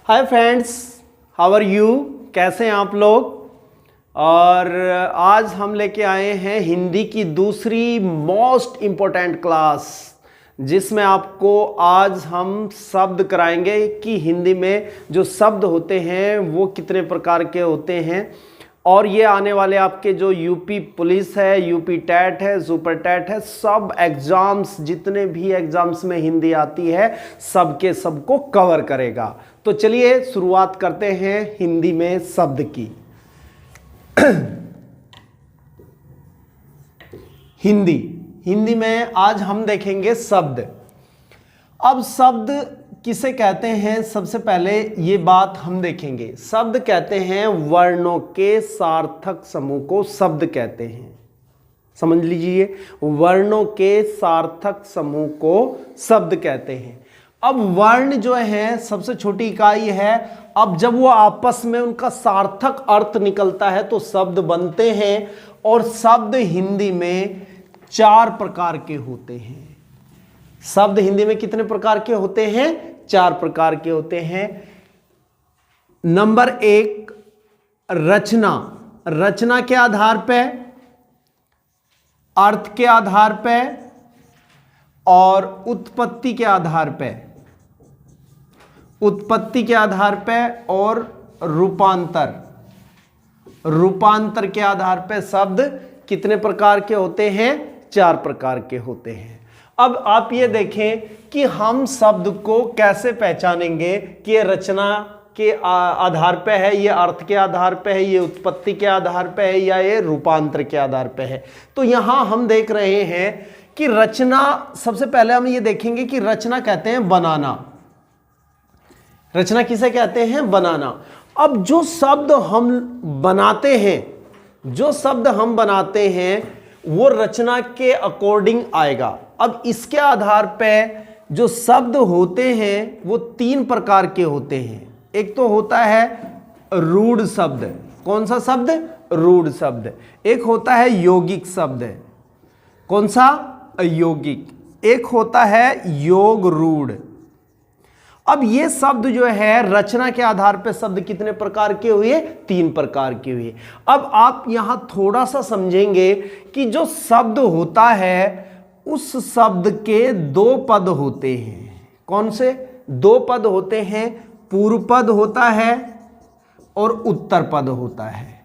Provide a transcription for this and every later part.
Hi friends, how are you. कैसे हैं आप लोग। और आज हम लेके आए हैं हिंदी की दूसरी मोस्ट इम्पोर्टेंट क्लास, जिसमें आपको आज हम शब्द कराएंगे कि हिंदी में जो शब्द होते हैं वो कितने प्रकार के होते हैं। और ये आने वाले आपके जो यूपी पुलिस है, यूपी टेट है, सुपर टेट है, सब एग्जाम्स, जितने भी एग्जाम्स में हिंदी आती है सबके सबको कवर करेगा। तो चलिए शुरुआत करते हैं हिंदी में शब्द की। हिंदी में आज हम देखेंगे शब्द। अब शब्द किसे कहते हैं, सबसे पहले ये बात हम देखेंगे। शब्द कहते हैं वर्णों के सार्थक समूह को शब्द कहते हैं। समझ लीजिए, वर्णों के सार्थक समूह को शब्द कहते हैं। अब वर्ण जो है सबसे छोटी इकाई है। अब जब वो आपस में उनका सार्थक अर्थ निकलता है तो शब्द बनते हैं। और शब्द हिंदी में 4 प्रकार के होते हैं। शब्द हिंदी में कितने प्रकार के होते हैं? 4 प्रकार के होते हैं। नंबर 1, रचना। रचना के आधार पे, अर्थ के आधार पे और उत्पत्ति के आधार पे। उत्पत्ति के आधार पे और रूपांतर। रूपांतर के आधार पे शब्द कितने प्रकार के होते हैं? 4 प्रकार के होते हैं। अब आप ये देखें कि हम शब्द को कैसे पहचानेंगे कि ये रचना के आधार पे है, ये अर्थ के आधार पे है, ये उत्पत्ति के आधार पे है, या ये रूपांतर के आधार पे है। तो यहां हम देख रहे हैं कि रचना, सबसे पहले हम ये देखेंगे कि रचना कहते हैं बनाना। रचना किसे कहते हैं? बनाना। अब जो शब्द हम बनाते हैं वो रचना के अकॉर्डिंग आएगा। अब इसके आधार पे जो शब्द होते हैं वो 3 प्रकार के होते हैं। एक तो होता है रूढ़ शब्द। कौन सा शब्द? रूढ़ शब्द। एक होता है यौगिक शब्द। कौन सा? यौगिक। एक होता है योग रूढ़। अब ये शब्द जो है रचना के आधार पे शब्द कितने प्रकार के हुए? 3 प्रकार के हुए। अब आप यहां थोड़ा सा समझेंगे कि जो शब्द होता है उस शब्द के 2 पद होते हैं। कौन से 2 पद होते हैं? पूर्व पद होता है और उत्तर पद होता है।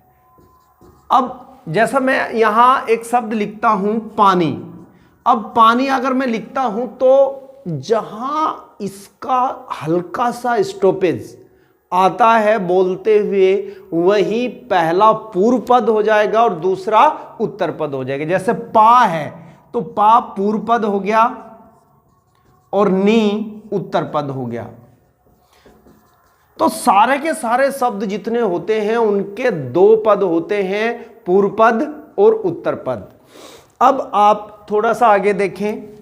अब जैसा मैं यहां एक शब्द लिखता हूं पानी। अब पानी अगर मैं लिखता हूं तो जहां इसका हल्का सा स्टॉपेज आता है बोलते हुए, वही पहला पूर्व पद हो जाएगा और दूसरा उत्तर पद हो जाएगा। जैसे पा है तो पा पूर्व पद हो गया और नी उत्तर पद हो गया। तो सारे के सारे शब्द जितने होते हैं उनके 2 पद होते हैं, पूर्व पद और उत्तर पद। अब आप थोड़ा सा आगे देखें।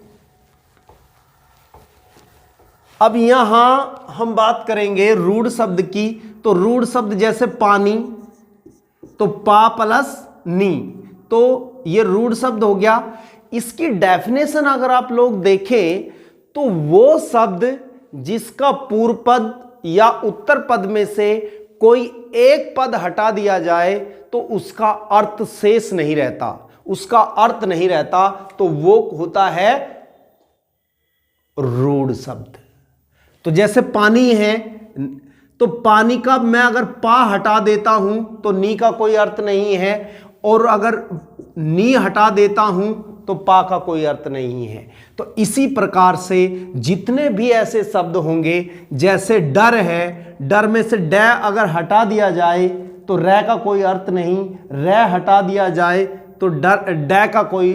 अब यहां हम बात करेंगे रूढ़ शब्द की। तो रूढ़ शब्द जैसे पानी, तो पा प्लस नी, तो ये रूढ़ शब्द हो गया। इसकी डेफिनेशन अगर आप लोग देखें तो वो शब्द जिसका पूर्व पद या उत्तर पद में से कोई एक पद हटा दिया जाए तो उसका अर्थ शेष नहीं रहता, उसका अर्थ नहीं रहता, तो वो होता है रूढ़ शब्द। तो जैसे पानी है तो पानी का मैं अगर पा हटा देता हूं तो नी का कोई अर्थ नहीं है, और अगर नी हटा देता हूं तो पा का कोई अर्थ नहीं है। तो इसी प्रकार से जितने भी ऐसे शब्द होंगे, जैसे डर है, डर में से ड अगर हटा दिया जाए तो रै का कोई अर्थ नहीं, रै हटा दिया जाए तो डै का कोई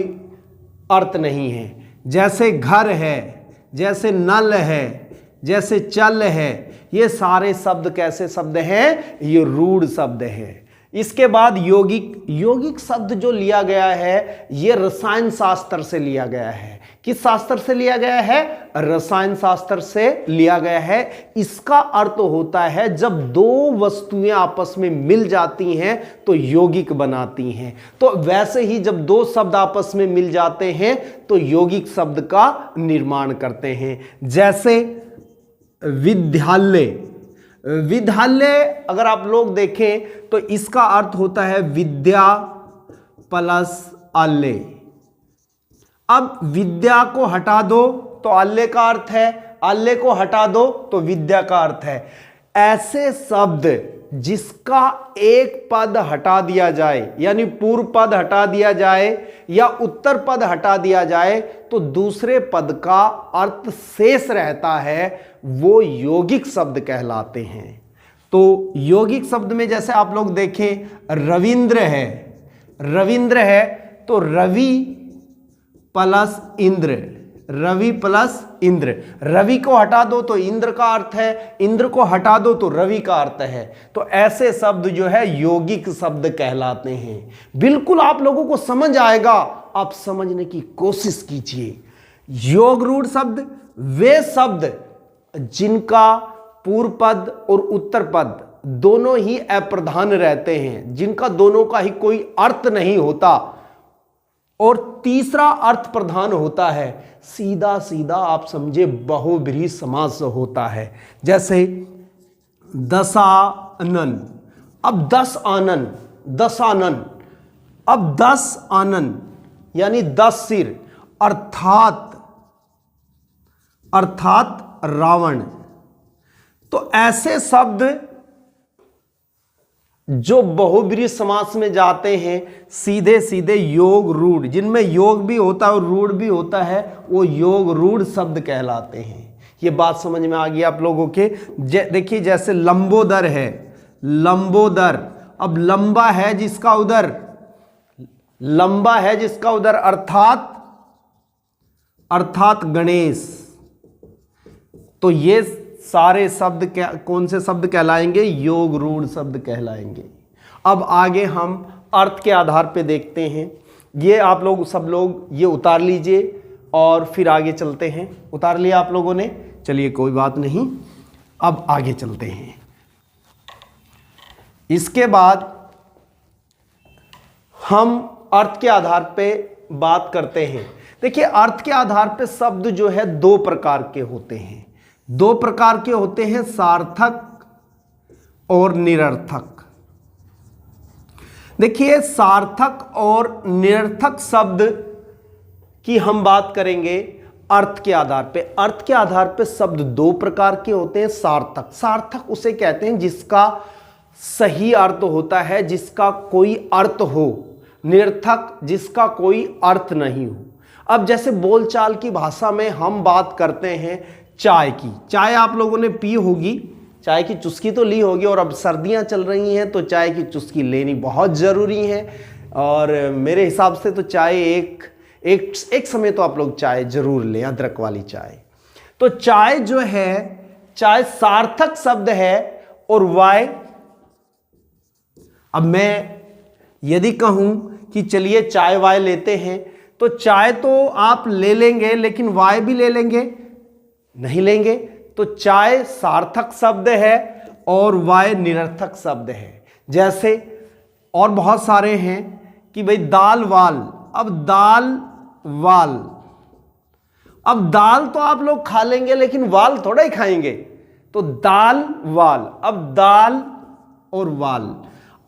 अर्थ नहीं है। जैसे घर है, जैसे नल है, जैसे चल है, ये सारे शब्द कैसे शब्द हैं? ये रूढ़ शब्द हैं। इसके बाद यौगिक। यौगिक शब्द जो लिया गया है ये रसायन शास्त्र से लिया गया है। किस शास्त्र से लिया गया है? रसायन शास्त्र से लिया गया है। इसका अर्थ होता है जब 2 वस्तुएं आपस में मिल जाती हैं तो यौगिक बनाती हैं। तो वैसे ही जब 2 शब्द आपस में मिल जाते हैं तो यौगिक शब्द का निर्माण करते हैं। जैसे विद्यालय, विद्यालय अगर आप लोग देखें तो इसका अर्थ होता है विद्या प्लस आल्य। अब विद्या को हटा दो तो आल्य का अर्थ है, आल्य को हटा दो तो विद्या का अर्थ है। ऐसे शब्द जिसका एक पद हटा दिया जाए, यानी पूर्व पद हटा दिया जाए या उत्तर पद हटा दिया जाए तो दूसरे पद का अर्थ शेष रहता है, वो यौगिक शब्द कहलाते हैं। तो यौगिक शब्द में जैसे आप लोग देखें रविंद्र है, रविंद्र है तो रवि प्लस इंद्र, रवि प्लस इंद्र। रवि को हटा दो तो इंद्र का अर्थ है, इंद्र को हटा दो तो रवि का अर्थ है। तो ऐसे शब्द जो है यौगिक शब्द कहलाते हैं। बिल्कुल आप लोगों को समझ आएगा, आप समझने की कोशिश कीजिए। योग रूढ़ शब्द वे शब्द जिनका पूर्व पद और उत्तर पद दोनों ही अप्रधान रहते हैं, जिनका दोनों का ही कोई अर्थ नहीं होता और तीसरा अर्थ प्रधान होता है, सीधा सीधा आप समझे बहुब्रीहि समास होता है। जैसे दशानन, अब 10 आनन, दशानन, अब 10 आनन यानी 10 सिर, अर्थात रावण। तो ऐसे शब्द जो बहुब्रीहि समास में जाते हैं सीधे सीधे योग रूढ़, जिनमें योग भी होता है और रूढ़ भी होता है, वो योग रूढ़ शब्द कहलाते हैं। ये बात समझ में आ गई आप लोगों के। देखिए जैसे लंबोदर है, लंबोदर, अब लंबा है जिसका उदर, लंबा है जिसका उदर अर्थात गणेश। तो ये सारे शब्द कौन से शब्द कहलाएंगे? योग रूढ़ शब्द कहलाएंगे। अब आगे हम अर्थ के आधार पे देखते हैं। ये आप लोग सब लोग ये उतार लीजिए और फिर आगे चलते हैं। उतार लिया आप लोगों ने? चलिए कोई बात नहीं, अब आगे चलते हैं। इसके बाद हम अर्थ के आधार पे बात करते हैं। देखिए अर्थ के आधार पे शब्द जो है 2 प्रकार के होते हैं। 2 प्रकार के होते हैं, सार्थक और निरर्थक। देखिए सार्थक और निरर्थक शब्द की हम बात करेंगे अर्थ के आधार पे। अर्थ के आधार पे शब्द 2 प्रकार के होते हैं। सार्थक, सार्थक उसे कहते हैं जिसका सही अर्थ होता है, जिसका कोई अर्थ हो। निरर्थक जिसका कोई अर्थ नहीं हो। अब जैसे बोलचाल की भाषा में हम बात करते हैं चाय की, चाय आप लोगों ने पी होगी, चाय की चुस्की तो ली होगी, और अब सर्दियां चल रही हैं तो चाय की चुस्की लेनी बहुत ज़रूरी है। और मेरे हिसाब से तो चाय एक समय तो आप लोग चाय जरूर लें, अदरक वाली चाय। तो चाय जो है, चाय सार्थक शब्द है और वाय, अब मैं यदि कहूं कि चलिए चाय वाय लेते हैं तो चाय तो आप ले लेंगे लेकिन वाय भी ले लेंगे? नहीं लेंगे। तो चाय सार्थक शब्द है और वाय निरर्थक शब्द है। जैसे और बहुत सारे हैं कि भाई दाल वाल, अब दाल वाल, अब दाल तो आप लोग खा लेंगे लेकिन वाल थोड़ा ही खाएंगे। तो दाल वाल, अब दाल और वाल,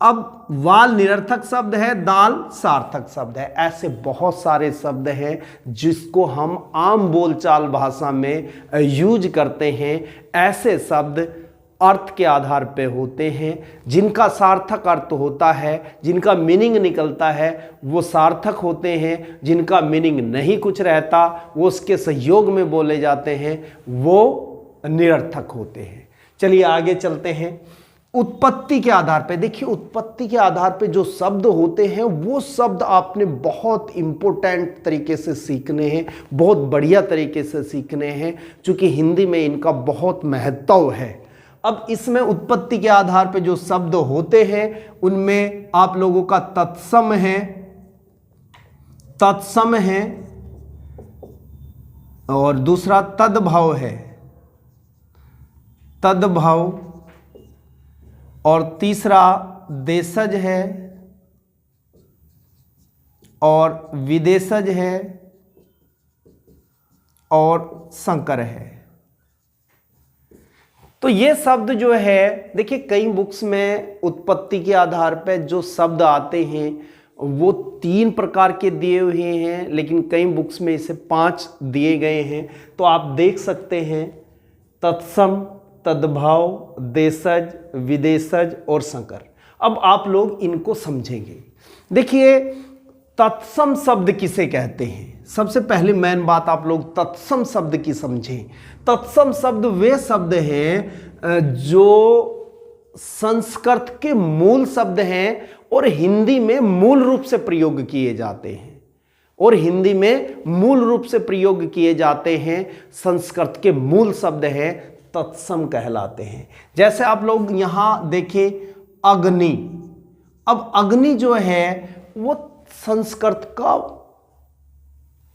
अब वाल निरर्थक शब्द है, दाल सार्थक शब्द है। ऐसे बहुत सारे शब्द हैं जिसको हम आम बोलचाल भाषा में यूज करते हैं। ऐसे शब्द अर्थ के आधार पे होते हैं, जिनका सार्थक अर्थ होता है, जिनका मीनिंग निकलता है वो सार्थक होते हैं, जिनका मीनिंग नहीं कुछ रहता वो उसके सहयोग में बोले जाते हैं, वो निरर्थक होते हैं। चलिए आगे चलते हैं। उत्पत्ति के आधार पे देखिए, उत्पत्ति के आधार पे जो शब्द होते हैं वो शब्द आपने बहुत इंपॉर्टेंट तरीके से सीखने हैं, बहुत बढ़िया तरीके से सीखने हैं, क्योंकि हिंदी में इनका बहुत महत्व है। अब इसमें उत्पत्ति के आधार पे जो शब्द होते हैं उनमें आप लोगों का तत्सम है, तत्सम है, और दूसरा तद्भव है, तद्भव, और तीसरा देशज है और विदेशज है और संकर है। तो ये शब्द जो है, देखिए कई बुक्स में उत्पत्ति के आधार पर जो शब्द आते हैं वो 3 प्रकार के दिए हुए हैं, लेकिन कई बुक्स में इसे 5 दिए गए हैं। तो आप देख सकते हैं तत्सम, तद्भव, देशज, विदेशज और संकर। अब आप लोग इनको समझेंगे। देखिए तत्सम शब्द किसे कहते हैं, सबसे पहले मेन बात आप लोग तत्सम शब्द की समझें। तत्सम शब्द वे शब्द हैं जो संस्कृत के मूल शब्द हैं और हिंदी में मूल रूप से प्रयोग किए जाते हैं, और हिंदी में मूल रूप से प्रयोग किए जाते हैं, संस्कृत के मूल शब्द हैं, तत्सम कहलाते हैं। जैसे आप लोग यहां देखें अग्नि। अब अग्नि जो है वो संस्कृत का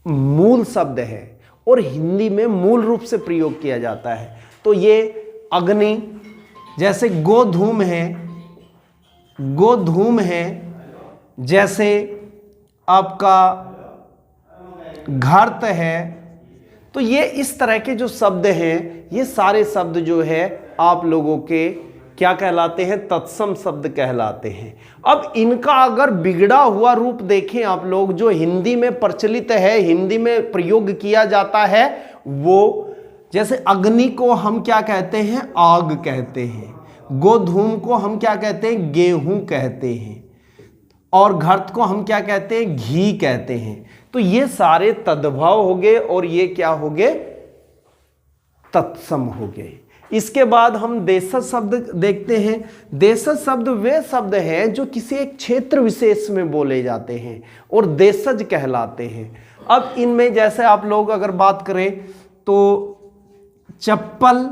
मूल शब्द है और हिंदी में मूल रूप से प्रयोग किया जाता है। तो ये अग्नि, जैसे गोधूम है, गोधूम है, जैसे आपका घर्त है। तो ये इस तरह के जो शब्द हैं, ये सारे शब्द जो है आप लोगों के क्या कहलाते हैं, तत्सम शब्द कहलाते हैं। अब इनका अगर बिगड़ा हुआ रूप देखें आप लोग, जो हिंदी में प्रचलित है, हिंदी में प्रयोग किया जाता है, वो जैसे अग्नि को हम क्या कहते हैं, आग कहते हैं। गोधूम को हम क्या कहते हैं, गेहूं कहते हैं। और घृत को हम क्या कहते हैं, घी कहते हैं। तो ये सारे तद्भव हो गए और ये क्या हो गए, तत्सम हो गए। इसके बाद हम देशज शब्द देखते हैं। देशज शब्द वे शब्द हैं जो किसी एक क्षेत्र विशेष में बोले जाते हैं और देशज कहलाते हैं। अब इनमें जैसे आप लोग अगर बात करें तो चप्पल,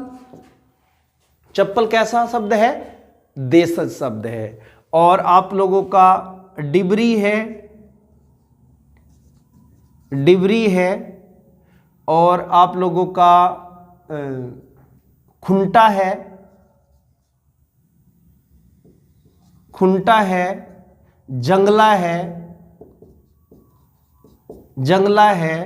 चप्पल कैसा शब्द है, देशज शब्द है। और आप लोगों का डिबरी है, डिबरी है। और आप लोगों का खुंटा है, खुंटा है। जंगला है, जंगला है।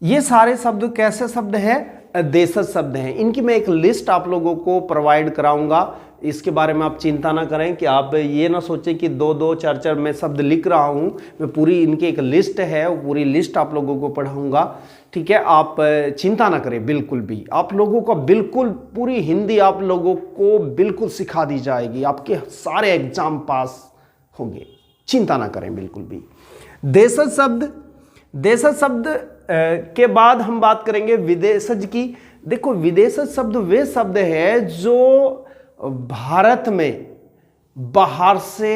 ये सारे शब्द कैसे शब्द हैं, देशज शब्द हैं। इनकी मैं एक लिस्ट आप लोगों को प्रोवाइड कराऊंगा, इसके बारे में आप चिंता ना करें कि आप ये ना सोचें कि 2-2, 4-4 मैं शब्द लिख रहा हूं। मैं पूरी इनकी एक लिस्ट है, वो पूरी लिस्ट आप लोगों को पढ़ाऊंगा, ठीक है। आप चिंता ना करें बिल्कुल भी। आप लोगों को बिल्कुल पूरी हिंदी आप लोगों को बिल्कुल सिखा दी जाएगी, आपके सारे एग्जाम पास होंगे, चिंता ना करें बिल्कुल भी। देशज शब्द, देशज शब्द के बाद हम बात करेंगे विदेशज की। देखो विदेशज शब्द वे शब्द है जो भारत में बाहर से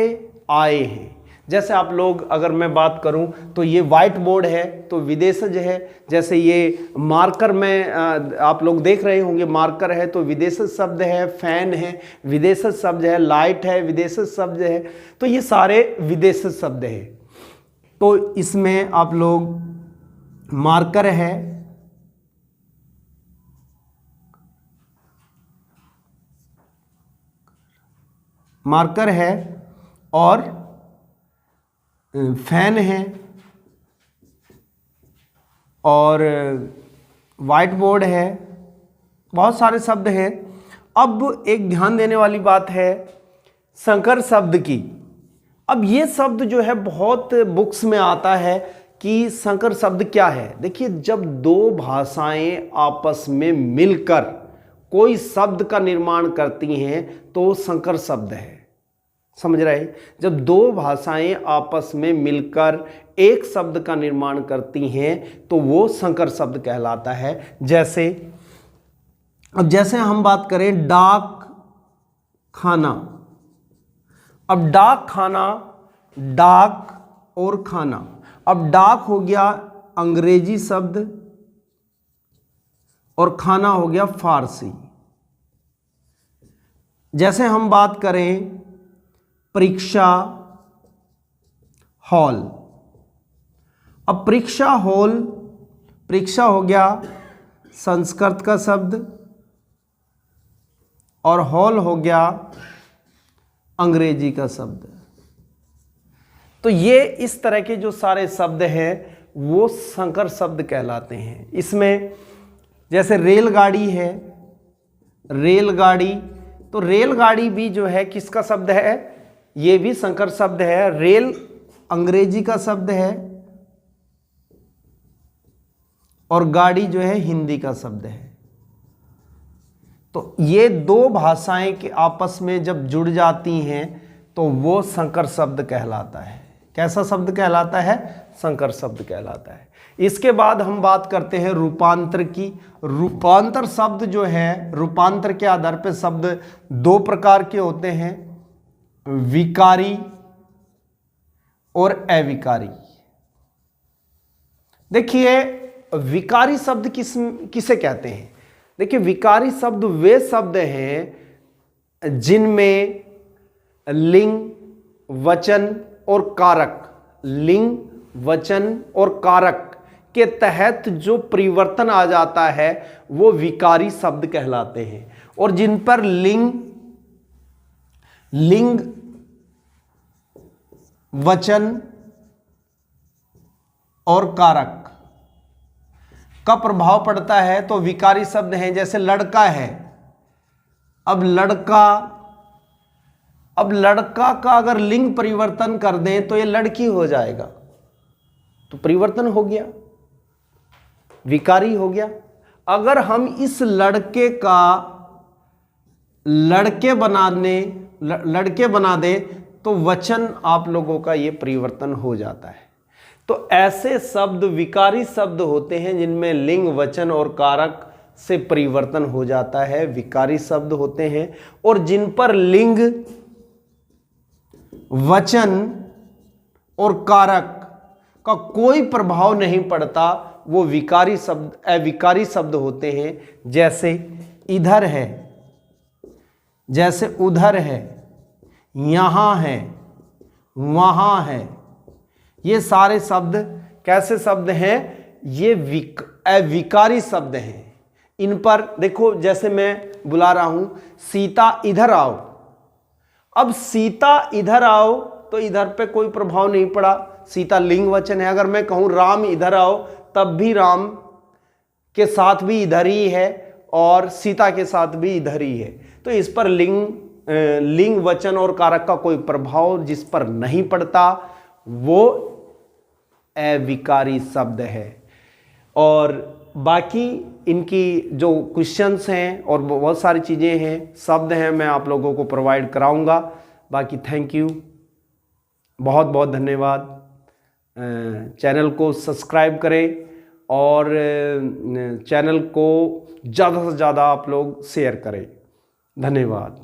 आए हैं। जैसे आप लोग अगर मैं बात करूं तो ये व्हाइट बोर्ड है तो विदेशज है। जैसे ये मार्कर में आप लोग देख रहे होंगे, मार्कर है तो विदेशज शब्द है। फैन है, विदेशज शब्द है। लाइट है, विदेशज शब्द है। तो ये सारे विदेशज शब्द है। तो इसमें आप लोग मार्कर है, मार्कर है और फैन है और व्हाइट बोर्ड है, बहुत सारे शब्द हैं। अब एक ध्यान देने वाली बात है संकर शब्द की। अब ये शब्द जो है बहुत बुक्स में आता है कि संकर शब्द क्या है। देखिए जब दो भाषाएं आपस में मिलकर कोई शब्द का निर्माण करती हैं तो संकर शब्द है, समझ रहे हैं। जब दो भाषाएं आपस में मिलकर एक शब्द का निर्माण करती हैं तो वो संकर शब्द कहलाता है। जैसे अब जैसे हम बात करें डाक खाना। अब डाक खाना, डाक और खाना। अब डाक हो गया अंग्रेजी शब्द और खाना हो गया फारसी। जैसे हम बात करें परीक्षा हॉल। अब परीक्षा हॉल, परीक्षा हो गया संस्कृत का शब्द और हॉल हो गया अंग्रेजी का शब्द। तो ये इस तरह के जो सारे शब्द हैं वो संकर शब्द कहलाते हैं। इसमें जैसे रेलगाड़ी है, रेलगाड़ी, तो रेलगाड़ी भी जो है किसका शब्द है, ये भी संकर शब्द है। रेल अंग्रेजी का शब्द है और गाड़ी जो है हिंदी का शब्द है। तो ये दो भाषाएं के आपस में जब जुड़ जाती हैं तो वो संकर शब्द कहलाता है। कैसा शब्द कहलाता है, संकर शब्द कहलाता है। इसके बाद हम बात करते हैं रूपांतर की। रूपांतर शब्द जो है, रूपांतर के आधार पर शब्द दो प्रकार के होते हैं, विकारी और अविकारी। देखिए विकारी शब्द किसे कहते हैं। देखिए विकारी शब्द वे शब्द हैं जिनमें लिंग, वचन और कारक, लिंग, वचन और कारक के तहत जो परिवर्तन आ जाता है वो विकारी शब्द कहलाते हैं। और जिन पर लिंग, वचन और कारक का प्रभाव पड़ता है तो विकारी शब्द हैं। जैसे लड़का है, अब लड़का का अगर लिंग परिवर्तन कर दें तो ये लड़की हो जाएगा, तो परिवर्तन हो गया, विकारी हो गया। अगर हम इस लड़के का लड़के बना दें तो वचन आप लोगों का ये परिवर्तन हो जाता है। तो ऐसे शब्द विकारी शब्द होते हैं जिनमें लिंग, वचन और कारक से परिवर्तन हो जाता है, विकारी शब्द होते हैं। और जिन पर लिंग, वचन और कारक का कोई प्रभाव नहीं पड़ता वो विकारी शब्द, अविकारी शब्द होते हैं। जैसे इधर है, जैसे उधर है, यहां है, वहां है, ये सारे शब्द कैसे शब्द हैं, ये अविकारी शब्द हैं। इन पर देखो, जैसे मैं बुला रहा हूं सीता इधर आओ, अब सीता इधर आओ तो इधर पे कोई प्रभाव नहीं पड़ा, सीता लिंग वचन है। अगर मैं कहूं राम इधर आओ तब भी राम के साथ भी इधर ही है और सीता के साथ भी इधर ही है। तो इस पर लिंग, वचन और कारक का कोई प्रभाव जिस पर नहीं पड़ता वो अविकारी शब्द है। और बाकी इनकी जो क्वेश्चंस हैं और बहुत सारी चीज़ें हैं, शब्द हैं, मैं आप लोगों को प्रोवाइड कराऊंगा। बाकी थैंक यू, बहुत बहुत धन्यवाद। चैनल को सब्सक्राइब करें और चैनल को ज़्यादा से ज़्यादा आप लोग शेयर करें। धन्यवाद।